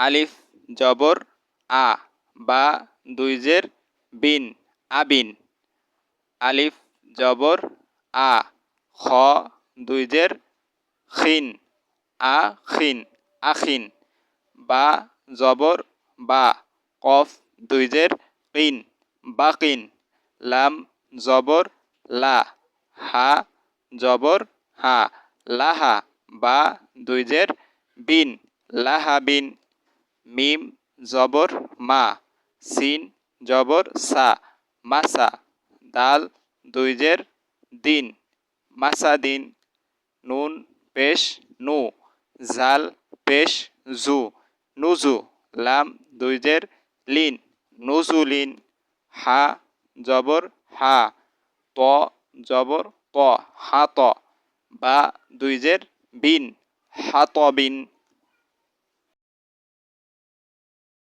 আলিফ জবর আ বা দুই জের বিন আবিন। আলিফ জবর আ খ দুই জের খিন আখিন আখিন। বা জবর বা কফ দুই জের কিন বাকিন। লাম জবর লা হা জবর হা লাহা বা দুই জের বিন লাহাবিন। মিম জবর মা সিন জবর সা মাসা। দাল দুই জের দিন মাসাদিন। নুন পেশ নু জাল পেশ জু নুজু। লাম দুই জের লিন নুজুলিন। হা জবর হা ত জবর ত হাত। বা দুই জের বিন হাতবিন।